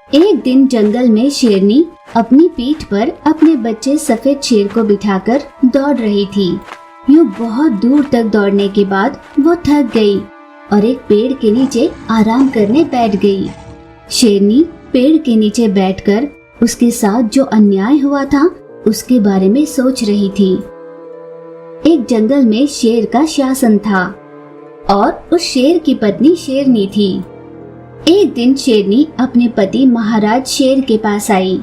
एक दिन जंगल में शेरनी अपनी पीठ पर अपने बच्चे सफेद शेर को बिठाकर दौड़ रही थी। यूं बहुत दूर तक दौड़ने के बाद वो थक गई और एक पेड़ के नीचे आराम करने बैठ गई। शेरनी पेड़ के नीचे बैठकर उसके साथ जो अन्याय हुआ था उसके बारे में सोच रही थी। एक जंगल में शेर का शासन था और उस शेर की पत्नी शेरनी थी। एक दिन शेरनी अपने पति महाराज शेर के पास आई।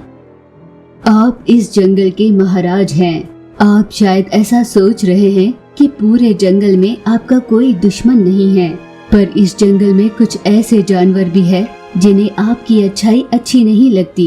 आप इस जंगल के महाराज हैं। आप शायद ऐसा सोच रहे हैं कि पूरे जंगल में आपका कोई दुश्मन नहीं है, पर इस जंगल में कुछ ऐसे जानवर भी है जिन्हें आपकी अच्छाई अच्छी नहीं लगती।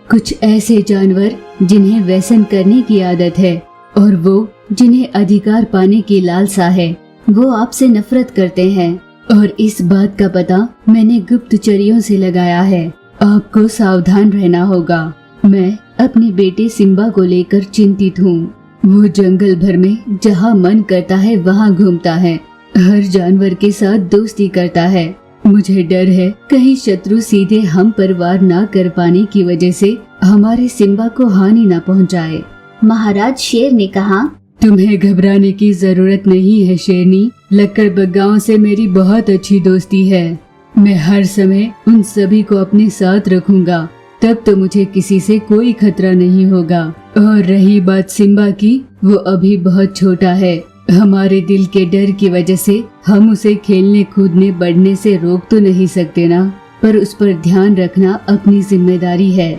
कुछ ऐसे जानवर जिन्हें व्यसन करने की आदत है और वो जिन्हें अधिकार पाने की लालसा है, वो आपसे नफरत करते हैं। और इस बात का पता मैंने गुप्तचरियों से लगाया है। आपको सावधान रहना होगा। मैं अपने बेटे सिम्बा को लेकर चिंतित हूँ। वो जंगल भर में जहाँ मन करता है वहाँ घूमता है, हर जानवर के साथ दोस्ती करता है। मुझे डर है कहीं शत्रु सीधे हम पर वार न कर पाने की वजह से हमारे सिम्बा को हानि न पहुँचाए। महाराज शेर ने कहा, तुम्हें घबराने की जरूरत नहीं है शेरनी। लकड़बग्गाओं से मेरी बहुत अच्छी दोस्ती है। मैं हर समय उन सभी को अपने साथ रखूंगा, तब तो मुझे किसी से कोई खतरा नहीं होगा। और रही बात सिम्बा की, वो अभी बहुत छोटा है। हमारे दिल के डर की वजह से हम उसे खेलने कूदने बढ़ने से रोक तो नहीं सकते ना, पर उस पर ध्यान रखना अपनी जिम्मेदारी है।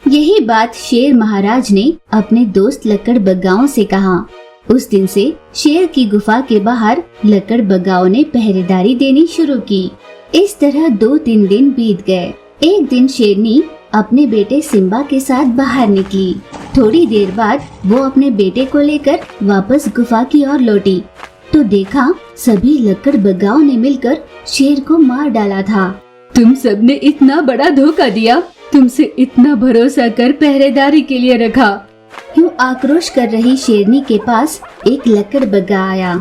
यही बात शेर महाराज ने अपने दोस्त लकड़बग्गाओं से कहा। उस दिन से शेर की गुफा के बाहर लकड़बग्गाओं ने पहरेदारी देनी शुरू की। इस तरह 2-3 दिन बीत गए। एक दिन शेरनी अपने बेटे सिम्बा के साथ बाहर निकली। थोड़ी देर बाद वो अपने बेटे को लेकर वापस गुफा की ओर लौटी तो देखा सभी लकड़बग्गाओं ने मिलकर शेर को मार डाला था। तुम सबने इतना बड़ा धोखा दिया। तुमसे इतना भरोसा कर पहरेदारी के लिए रखा। यूं आक्रोश कर रही शेरनी के पास एक लकड़बग्गा आया।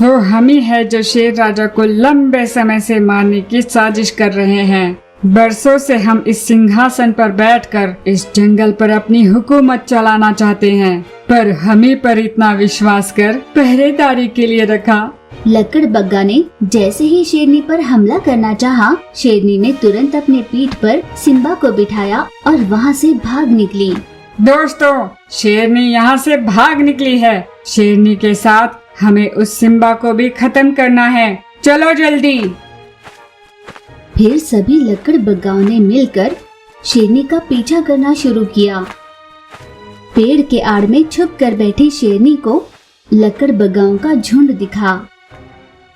वो हम ही है जो शेर राजा को लंबे समय से मारने की साजिश कर रहे हैं। बरसों से हम इस सिंहासन पर बैठकर इस जंगल पर अपनी हुकूमत चलाना चाहते हैं, पर हमें पर इतना विश्वास कर पहरेदारी के लिए रखा। लकड़बग्गा ने जैसे ही शेरनी पर हमला करना चाहा, शेरनी ने तुरंत अपने पीठ पर सिम्बा को बिठाया और वहाँ से भाग निकली। दोस्तों, शेरनी यहाँ से भाग निकली है। शेरनी के साथ हमें उस सिम्बा को भी खत्म करना है। चलो जल्दी। फिर सभी लकड़बग्गाओं ने मिलकर शेरनी का पीछा करना शुरू किया। पेड़ के आड़ में छुप कर बैठी शेरनी को लकड़बग्गाओं का झुंड दिखा।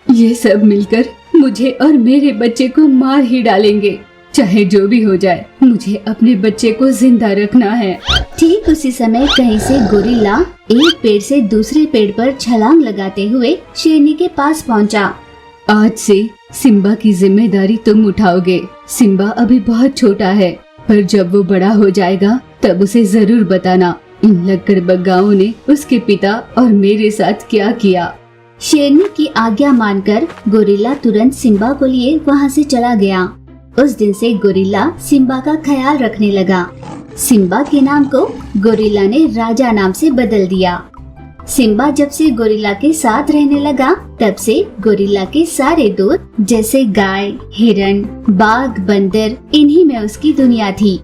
ये सब मिलकर मुझे और मेरे बच्चे को मार ही डालेंगे। चाहे जो भी हो जाए, मुझे अपने बच्चे को जिंदा रखना है। ठीक उसी समय कहीं से गोरिल्ला एक पेड़ से दूसरे पेड़ पर छलांग लगाते हुए शेरनी के पास पहुंचा। आज से सिम्बा की जिम्मेदारी तुम उठाओगे। सिम्बा अभी बहुत छोटा है, पर जब वो बड़ा हो जाएगा तब उसे जरूर बताना इन लकड़बग्गाओं ने उसके पिता और मेरे साथ क्या किया। शेरनी की आज्ञा मानकर गोरिल्ला तुरंत सिम्बा को लिए वहाँ से चला गया। उस दिन से गोरिल्ला सिम्बा का ख्याल रखने लगा। सिम्बा के नाम को गोरिल्ला ने राजा नाम से बदल दिया। सिम्बा जब से गोरिल्ला के साथ रहने लगा, तब से गोरिल्ला के सारे दोस्त जैसे गाय, हिरण, बाघ, बंदर, इन्हीं में उसकी दुनिया थी।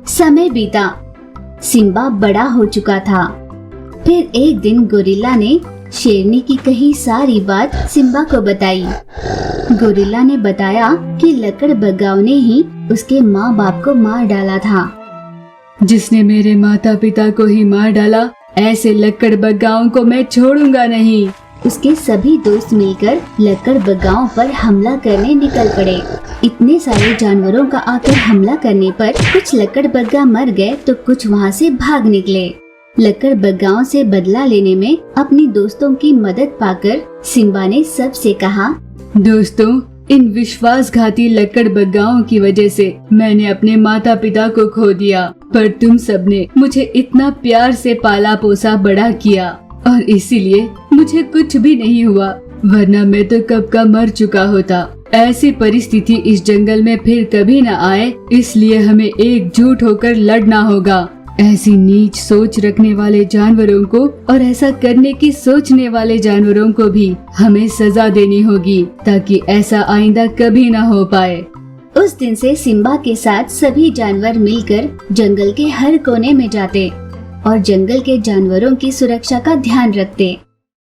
समय बीता, सिम्बा बड़ा हो चुका था। फिर एक दिन गोरिल्ला ने शेरनी की कही सारी बात सिम्बा को बताई। गोरिल्ला ने बताया कि लकड़बग्गाओं ने ही उसके माँ बाप को मार डाला था। जिसने मेरे माता पिता को ही मार डाला, ऐसे लकड़बग्गाओं को मैं छोड़ूंगा नहीं। उसके सभी दोस्त मिलकर लकड़बग्गाओं पर हमला करने निकल पड़े। इतने सारे जानवरों का आकर हमला करने पर कुछ लकड़बग्गा मर गए तो कुछ वहाँ से भाग निकले। लकड़बग्गाओं से बदला लेने में अपनी दोस्तों की मदद पाकर सिम्बा ने सबसे कहा, दोस्तों, इन विश्वासघाती लकड़बग्गाओं की वजह से मैंने अपने माता पिता को खो दिया, पर तुम सबने मुझे इतना प्यार से पाला पोसा बड़ा किया और इसीलिए मुझे कुछ भी नहीं हुआ, वरना मैं तो कब का मर चुका होता। ऐसी परिस्थिति इस जंगल में फिर कभी न आए, इसलिए हमें एकजुट होकर लड़ना होगा। ऐसी नीच सोच रखने वाले जानवरों को और ऐसा करने की सोचने वाले जानवरों को भी हमें सजा देनी होगी, ताकि ऐसा आइंदा कभी न हो पाए। उस दिन से सिम्बा के साथ सभी जानवर मिलकर जंगल के हर कोने में जाते और जंगल के जानवरों की सुरक्षा का ध्यान रखते।